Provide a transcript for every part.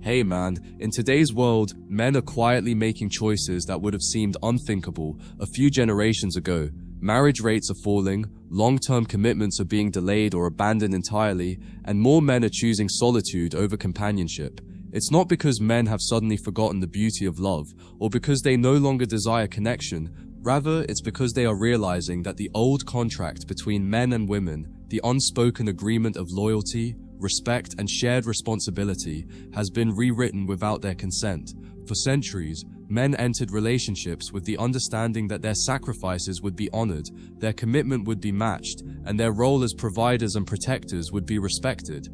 Hey man, in today's world, men are quietly making choices that would have seemed unthinkable a few generations ago. Marriage rates are falling, long-term commitments are being delayed or abandoned entirely, and more men are choosing solitude over companionship. It's not because men have suddenly forgotten the beauty of love, or because they no longer desire connection. Rather, it's because they are realizing that the old contract between men and women, the unspoken agreement of loyalty, respect, and shared responsibility, has been rewritten without their consent. For centuries, men entered relationships with the understanding that their sacrifices would be honored, their commitment would be matched, and their role as providers and protectors would be respected.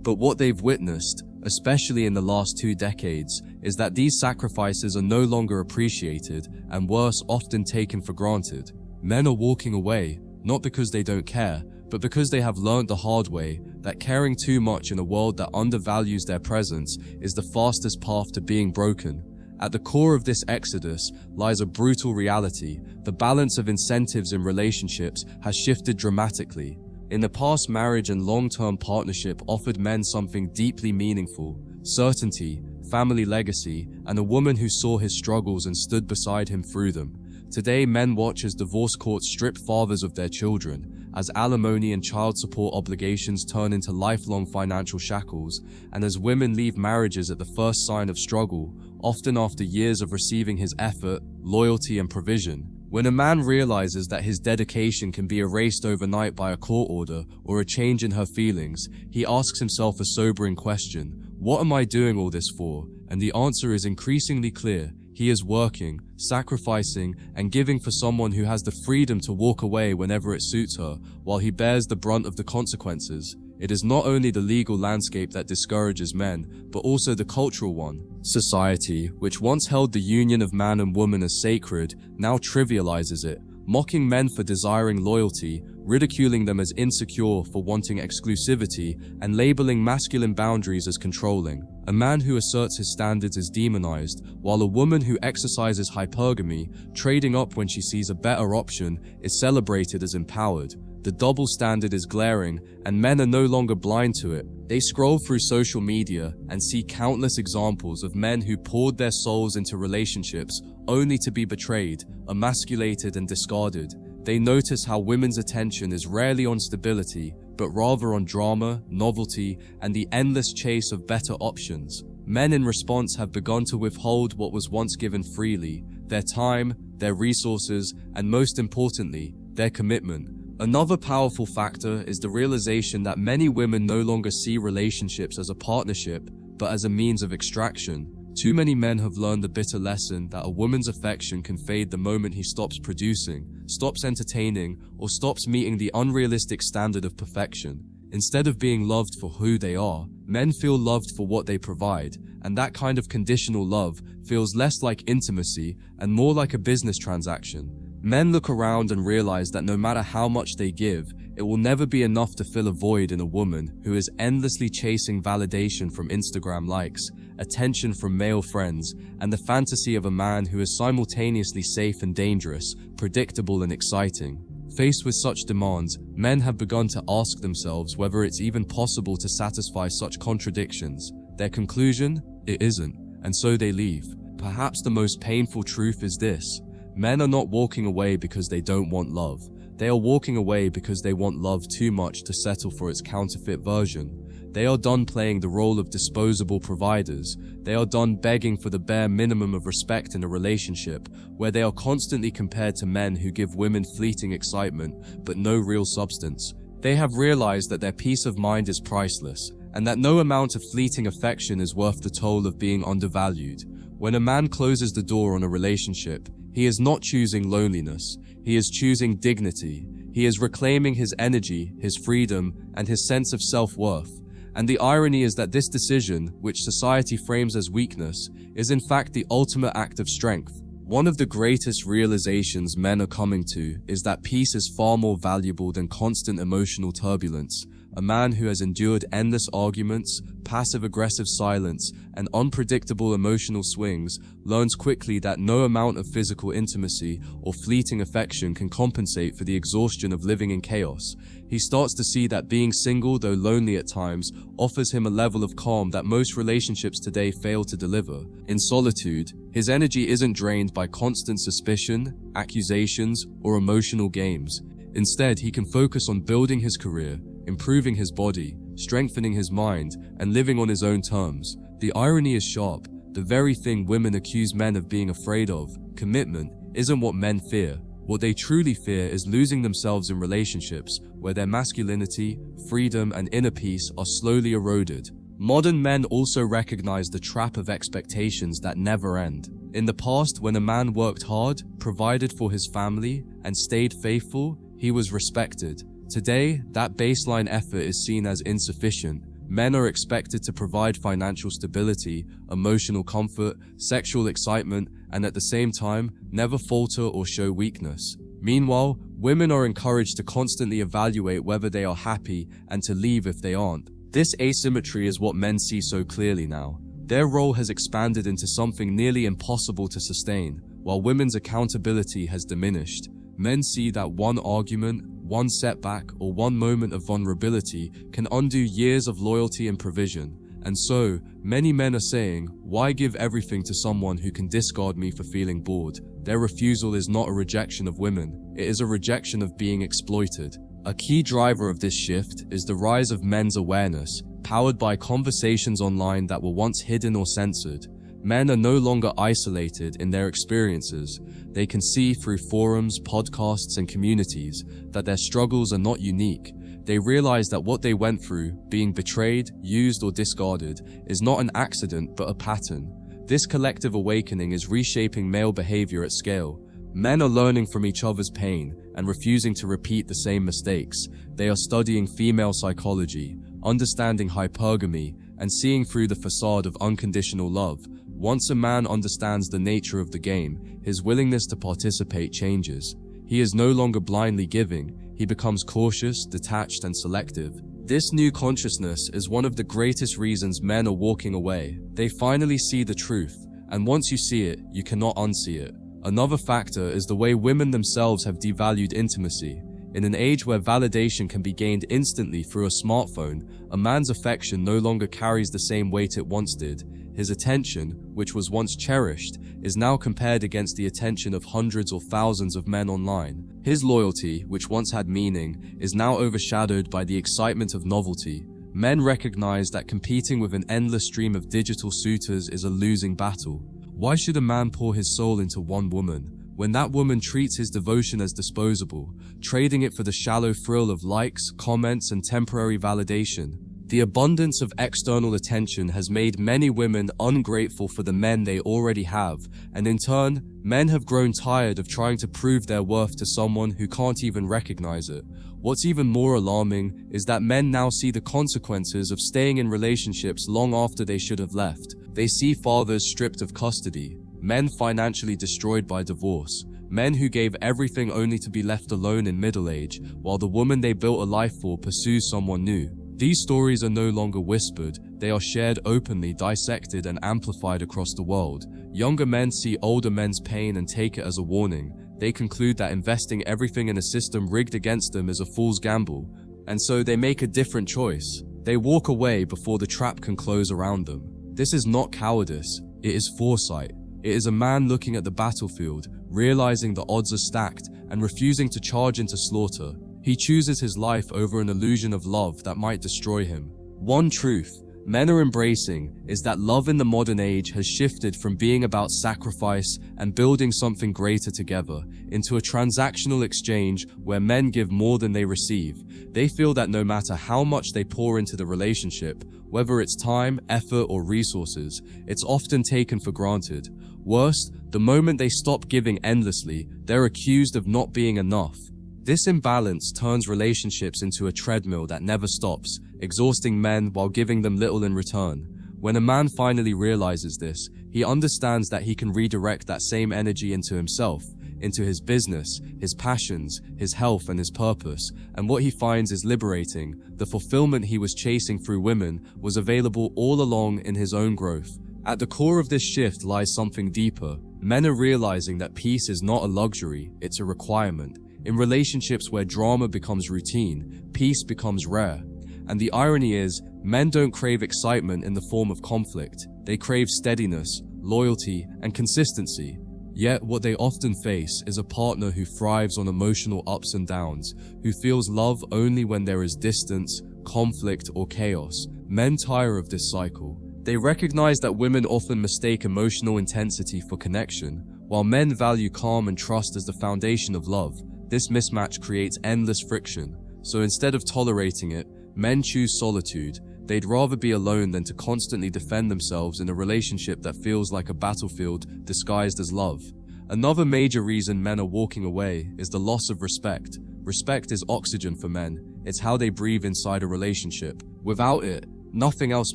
But what they've witnessed, especially in the last 2 decades, is that these sacrifices are no longer appreciated, and worse, often taken for granted. Men are walking away, not because they don't care, but because they have learned the hard way that caring too much in a world that undervalues their presence is the fastest path to being broken. At the core of this exodus lies a brutal reality. The balance of incentives in relationships has shifted dramatically. In the past, marriage and long-term partnership offered men something deeply meaningful: certainty, family legacy, and a woman who saw his struggles and stood beside him through them. Today, men watch as divorce courts strip fathers of their children, as alimony and child support obligations turn into lifelong financial shackles, and as women leave marriages at the first sign of struggle, often after years of receiving his effort, loyalty, and provision. When a man realizes that his dedication can be erased overnight by a court order or a change in her feelings, he asks himself a sobering question: what am I doing all this for? And the answer is increasingly clear. He is working, sacrificing, and giving for someone who has the freedom to walk away whenever it suits her, while he bears the brunt of the consequences. It is not only the legal landscape that discourages men, but also the cultural one. Society, which once held the union of man and woman as sacred, now trivializes it, mocking men for desiring loyalty, ridiculing them as insecure for wanting exclusivity, and labeling masculine boundaries as controlling. A man who asserts his standards is demonized, while a woman who exercises hypergamy, trading up when she sees a better option, is celebrated as empowered. The double standard is glaring, and men are no longer blind to it. They scroll through social media and see countless examples of men who poured their souls into relationships only to be betrayed, emasculated, and discarded. They notice how women's attention is rarely on stability, but rather on drama, novelty, and the endless chase of better options. Men in response have begun to withhold what was once given freely: their time, their resources, and most importantly, their commitment. Another powerful factor is the realization that many women no longer see relationships as a partnership, but as a means of extraction. Too many men have learned the bitter lesson that a woman's affection can fade the moment he stops producing, stops entertaining, or stops meeting the unrealistic standard of perfection. Instead of being loved for who they are, men feel loved for what they provide, and that kind of conditional love feels less like intimacy and more like a business transaction. Men look around and realize that no matter how much they give, it will never be enough to fill a void in a woman who is endlessly chasing validation from Instagram likes, attention from male friends, and the fantasy of a man who is simultaneously safe and dangerous, predictable and exciting. Faced with such demands, men have begun to ask themselves whether it's even possible to satisfy such contradictions. Their conclusion? It isn't, and so they leave. Perhaps the most painful truth is this: men are not walking away because they don't want love. They are walking away because they want love too much to settle for its counterfeit version. They are done playing the role of disposable providers. They are done begging for the bare minimum of respect in a relationship, where they are constantly compared to men who give women fleeting excitement, but no real substance. They have realized that their peace of mind is priceless, and that no amount of fleeting affection is worth the toll of being undervalued. When a man closes the door on a relationship, he is not choosing loneliness. He is choosing dignity. He is reclaiming his energy, his freedom, and his sense of self-worth. And the irony is that this decision, which society frames as weakness, is in fact the ultimate act of strength. One of the greatest realizations men are coming to is that peace is far more valuable than constant emotional turbulence. a man who has endured endless arguments, passive-aggressive silence, and unpredictable emotional swings, learns quickly that no amount of physical intimacy or fleeting affection can compensate for the exhaustion of living in chaos. He starts to see that being single, though lonely at times, offers him a level of calm that most relationships today fail to deliver. In solitude, his energy isn't drained by constant suspicion, accusations, or emotional games. Instead, he can focus on building his career, improving his body, strengthening his mind, and living on his own terms. The irony is sharp. The very thing women accuse men of being afraid of, commitment, isn't what men fear. What they truly fear is losing themselves in relationships where their masculinity, freedom, and inner peace are slowly eroded. Modern men also recognize the trap of expectations that never end. In the past, when a man worked hard, provided for his family, and stayed faithful, he was respected. Today, that baseline effort is seen as insufficient. Men are expected to provide financial stability, emotional comfort, sexual excitement, and at the same time, never falter or show weakness. Meanwhile, women are encouraged to constantly evaluate whether they are happy and to leave if they aren't. This asymmetry is what men see so clearly now. Their role has expanded into something nearly impossible to sustain, while women's accountability has diminished. Men see that one argument, one setback, or one moment of vulnerability can undo years of loyalty and provision. And so, many men are saying, why give everything to someone who can discard me for feeling bored? Their refusal is not a rejection of women, it is a rejection of being exploited. A key driver of this shift is the rise of men's awareness, powered by conversations online that were once hidden or censored. Men are no longer isolated in their experiences. They can see through forums, podcasts, and communities that their struggles are not unique. They realize that what they went through, being betrayed, used, or discarded, is not an accident but a pattern. This collective awakening is reshaping male behavior at scale. Men are learning from each other's pain and refusing to repeat the same mistakes. They are studying female psychology, understanding hypergamy, and seeing through the facade of unconditional love. Once a man understands the nature of the game, his willingness to participate changes. He is no longer blindly giving, he becomes cautious, detached, and selective. This new consciousness is one of the greatest reasons men are walking away. They finally see the truth, and once you see it, you cannot unsee it. Another factor is the way women themselves have devalued intimacy. In an age where validation can be gained instantly through a smartphone, a man's affection no longer carries the same weight it once did. His attention, which was once cherished, is now compared against the attention of hundreds or thousands of men online. His loyalty, which once had meaning, is now overshadowed by the excitement of novelty. Men recognize that competing with an endless stream of digital suitors is a losing battle. Why should a man pour his soul into one woman, when that woman treats his devotion as disposable, trading it for the shallow thrill of likes, comments, and temporary validation? The abundance of external attention has made many women ungrateful for the men they already have, and in turn, men have grown tired of trying to prove their worth to someone who can't even recognize it. What's even more alarming is that men now see the consequences of staying in relationships long after they should have left. They see fathers stripped of custody, men financially destroyed by divorce, men who gave everything only to be left alone in middle age, while the woman they built a life for pursues someone new. These stories are no longer whispered, they are shared openly, dissected, and amplified across the world. Younger men see older men's pain and take it as a warning. They conclude that investing everything in a system rigged against them is a fool's gamble, and so they make a different choice. They walk away before the trap can close around them. This is not cowardice, it is foresight. It is a man looking at the battlefield, realizing the odds are stacked, and refusing to charge into slaughter. He chooses his life over an illusion of love that might destroy him. One truth men are embracing is that love in the modern age has shifted from being about sacrifice and building something greater together into a transactional exchange where men give more than they receive. They feel that no matter how much they pour into the relationship, whether it's time, effort, or resources, it's often taken for granted. Worse, the moment they stop giving endlessly, they're accused of not being enough. This imbalance turns relationships into a treadmill that never stops, exhausting men while giving them little in return. When a man finally realizes this, he understands that he can redirect that same energy into himself, into his business, his passions, his health, and his purpose, and what he finds is liberating. The fulfillment he was chasing through women was available all along in his own growth. At the core of this shift lies something deeper. Men are realizing that peace is not a luxury, it's a requirement. In relationships where drama becomes routine, peace becomes rare. And the irony is, men don't crave excitement in the form of conflict. They crave steadiness, loyalty, and consistency. Yet what they often face is a partner who thrives on emotional ups and downs, who feels love only when there is distance, conflict, or chaos. Men tire of this cycle. They recognize that women often mistake emotional intensity for connection, while men value calm and trust as the foundation of love. This mismatch creates endless friction. So instead of tolerating it, men choose solitude. They'd rather be alone than to constantly defend themselves in a relationship that feels like a battlefield disguised as love. Another major reason men are walking away is the loss of respect. Respect is oxygen for men. It's how they breathe inside a relationship. Without it, nothing else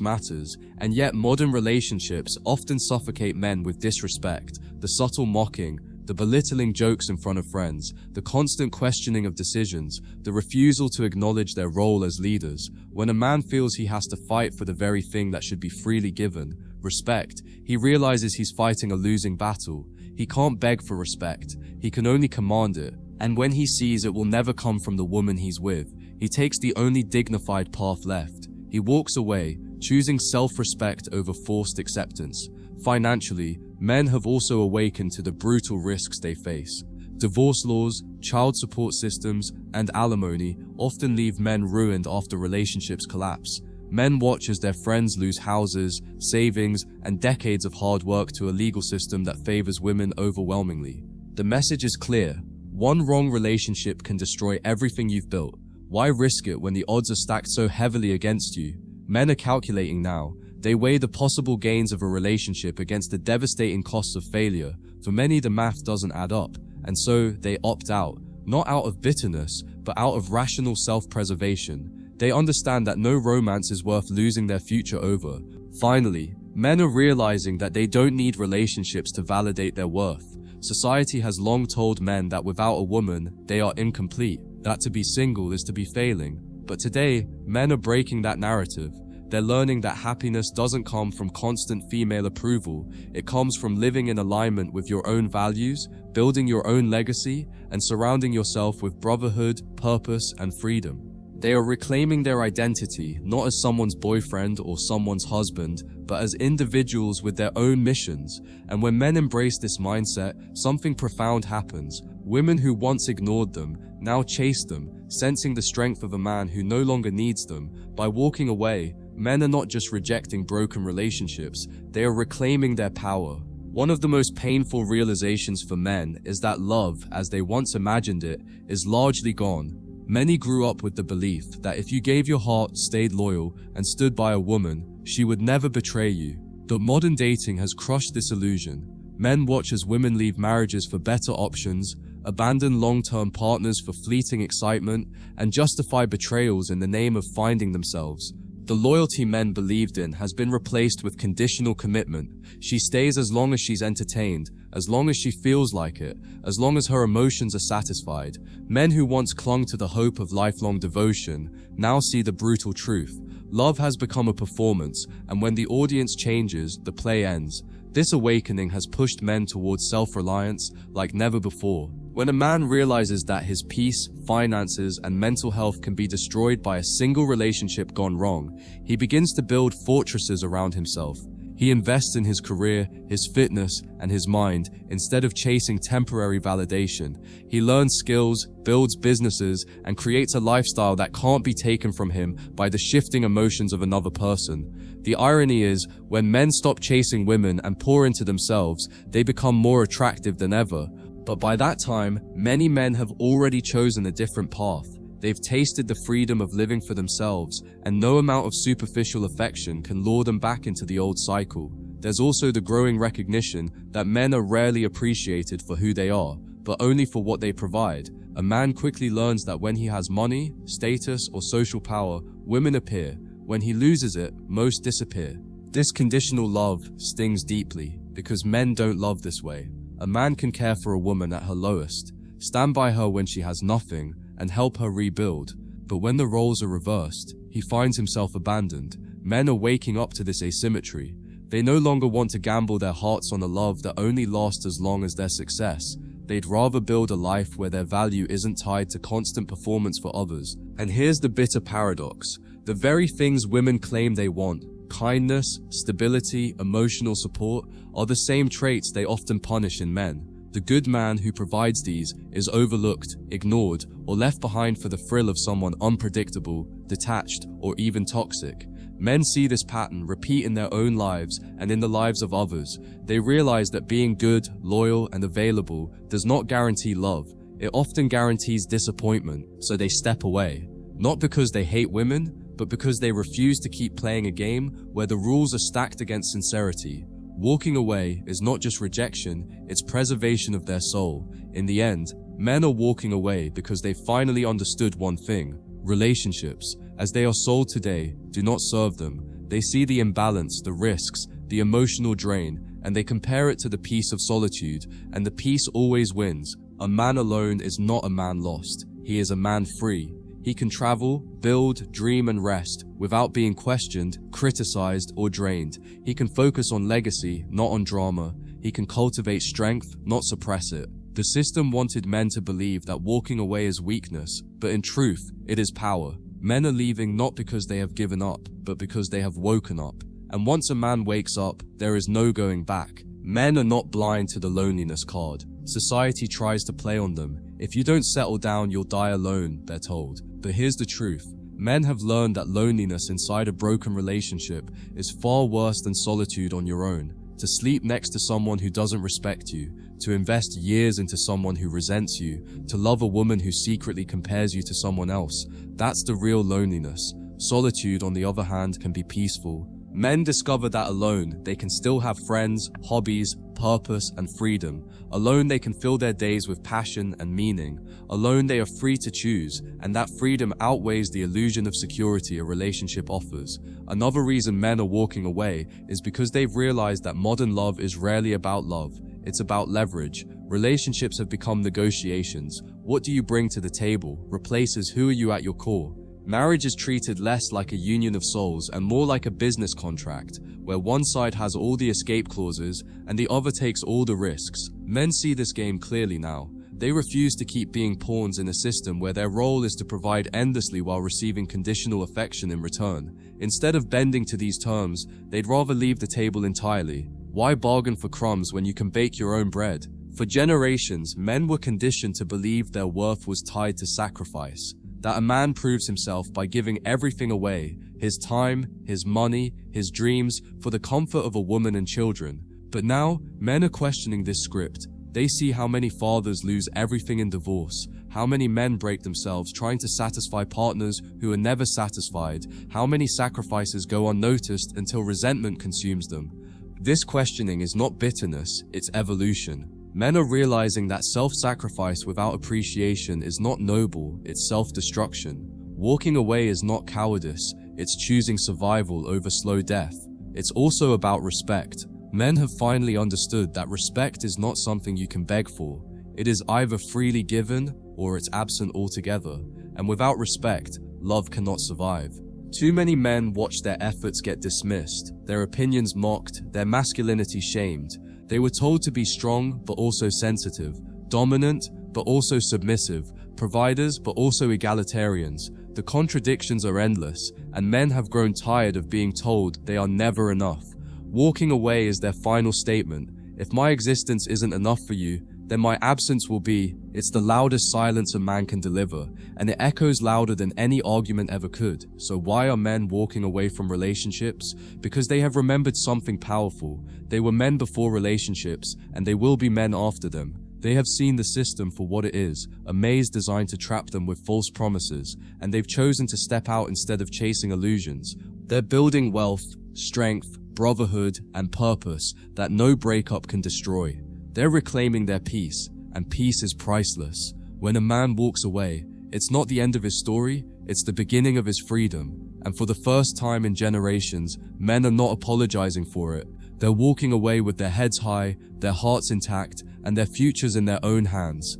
matters, and yet modern relationships often suffocate men with disrespect, the subtle mocking, the belittling jokes in front of friends, the constant questioning of decisions, the refusal to acknowledge their role as leaders. When a man feels he has to fight for the very thing that should be freely given, respect, he realizes he's fighting a losing battle. He can't beg for respect, he can only command it, and when he sees it will never come from the woman he's with, he takes the only dignified path left. He walks away, choosing self-respect over forced acceptance. Financially, men have also awakened to the brutal risks they face. Divorce laws, child support systems, and alimony often leave men ruined after relationships collapse. Men watch as their friends lose houses, savings, and decades of hard work to a legal system that favors women overwhelmingly. The message is clear. One wrong relationship can destroy everything you've built. Why risk it when the odds are stacked so heavily against you? Men are calculating now. They weigh the possible gains of a relationship against the devastating costs of failure. For many, the math doesn't add up, and so they opt out, not out of bitterness, but out of rational self-preservation. They understand that no romance is worth losing their future over. Finally, men are realizing that they don't need relationships to validate their worth. Society has long told men that without a woman, they are incomplete, that to be single is to be failing. But today, men are breaking that narrative. They're learning that happiness doesn't come from constant female approval. It comes from living in alignment with your own values, building your own legacy, and surrounding yourself with brotherhood, purpose, and freedom. They are reclaiming their identity, not as someone's boyfriend or someone's husband, but as individuals with their own missions. And when men embrace this mindset, something profound happens. Women who once ignored them now chase them, sensing the strength of a man who no longer needs them. By walking away, men are not just rejecting broken relationships, they are reclaiming their power. One of the most painful realizations for men is that love, as they once imagined it, is largely gone. Many grew up with the belief that if you gave your heart, stayed loyal, and stood by a woman, she would never betray you. But modern dating has crushed this illusion. Men watch as women leave marriages for better options, abandon long-term partners for fleeting excitement, and justify betrayals in the name of finding themselves. The loyalty men believed in has been replaced with conditional commitment. She stays as long as she's entertained, as long as she feels like it, as long as her emotions are satisfied. Men who once clung to the hope of lifelong devotion now see the brutal truth. Love has become a performance, and when the audience changes, the play ends. This awakening has pushed men towards self-reliance like never before. When a man realizes that his peace, finances, and mental health can be destroyed by a single relationship gone wrong, he begins to build fortresses around himself. He invests in his career, his fitness, and his mind instead of chasing temporary validation. He learns skills, builds businesses, and creates a lifestyle that can't be taken from him by the shifting emotions of another person. The irony is, when men stop chasing women and pour into themselves, they become more attractive than ever. But by that time, many men have already chosen a different path. They've tasted the freedom of living for themselves, and no amount of superficial affection can lure them back into the old cycle. There's also the growing recognition that men are rarely appreciated for who they are, but only for what they provide. A man quickly learns that when he has money, status, or social power, women appear. When he loses it, most disappear. This conditional love stings deeply, because men don't love this way. A man can care for a woman at her lowest, stand by her when she has nothing, and help her rebuild. But when the roles are reversed, he finds himself abandoned. Men are waking up to this asymmetry. They no longer want to gamble their hearts on a love that only lasts as long as their success. They'd rather build a life where their value isn't tied to constant performance for others. And here's the bitter paradox. The very things women claim they want, kindness, stability, emotional support, are the same traits they often punish in men. The good man who provides these is overlooked, ignored, or left behind for the thrill of someone unpredictable, detached, or even toxic. Men see this pattern repeat in their own lives and in the lives of others. They realize that being good, loyal, and available does not guarantee love. It often guarantees disappointment, so they step away. Not because they hate women, but because they refuse to keep playing a game where the rules are stacked against sincerity. Walking away is not just rejection, it's preservation of their soul. In the end, men are walking away because they finally understood one thing. Relationships, as they are sold today, do not serve them. They see the imbalance, the risks, the emotional drain, and they compare it to the peace of solitude, and the peace always wins. A man alone is not a man lost. He is a man free. He can travel, build, dream, and rest without being questioned, criticized, or drained. He can focus on legacy, not on drama. He can cultivate strength, not suppress it. The system wanted men to believe that walking away is weakness, but in truth, it is power. Men are leaving not because they have given up, but because they have woken up. And once a man wakes up, there is no going back. Men are not blind to the loneliness card. Society tries to play on them. If you don't settle down, you'll die alone, they're told. But here's the truth. Men have learned that loneliness inside a broken relationship is far worse than solitude on your own. To sleep next to someone who doesn't respect you, to invest years into someone who resents you, to love a woman who secretly compares you to someone else, that's the real loneliness. Solitude, on the other hand, can be peaceful. Men discover that alone, they can still have friends, hobbies, purpose, and freedom. Alone, they can fill their days with passion and meaning. Alone, they are free to choose, and that freedom outweighs the illusion of security a relationship offers. Another reason men are walking away is because they've realized that modern love is rarely about love. It's about leverage. Relationships have become negotiations. What do you bring to the table replaces who are you at your core. Marriage is treated less like a union of souls and more like a business contract, where one side has all the escape clauses and the other takes all the risks. Men see this game clearly now. They refuse to keep being pawns in a system where their role is to provide endlessly while receiving conditional affection in return. Instead of bending to these terms, they'd rather leave the table entirely. Why bargain for crumbs when you can bake your own bread? For generations, men were conditioned to believe their worth was tied to sacrifice. That a man proves himself by giving everything away, his time, his money, his dreams, for the comfort of a woman and children. But now, men are questioning this script. They see how many fathers lose everything in divorce, how many men break themselves trying to satisfy partners who are never satisfied, how many sacrifices go unnoticed until resentment consumes them. This questioning is not bitterness, it's evolution. Men are realizing that self-sacrifice without appreciation is not noble, it's self-destruction. Walking away is not cowardice, it's choosing survival over slow death. It's also about respect. Men have finally understood that respect is not something you can beg for. It is either freely given or it's absent altogether. And without respect, love cannot survive. Too many men watch their efforts get dismissed, their opinions mocked, their masculinity shamed. They were told to be strong, but also sensitive, dominant, but also submissive, providers, but also egalitarians. The contradictions are endless, and men have grown tired of being told they are never enough. Walking away is their final statement. If my existence isn't enough for you, then my absence will be. It's the loudest silence a man can deliver, and it echoes louder than any argument ever could. So why are men walking away from relationships? Because they have remembered something powerful. They were men before relationships, and they will be men after them. They have seen the system for what it is, a maze designed to trap them with false promises, and they've chosen to step out instead of chasing illusions. They're building wealth, strength, brotherhood, and purpose that no breakup can destroy. They're reclaiming their peace, and peace is priceless. When a man walks away, it's not the end of his story, it's the beginning of his freedom. And for the first time in generations, men are not apologizing for it. They're walking away with their heads high, their hearts intact, and their futures in their own hands.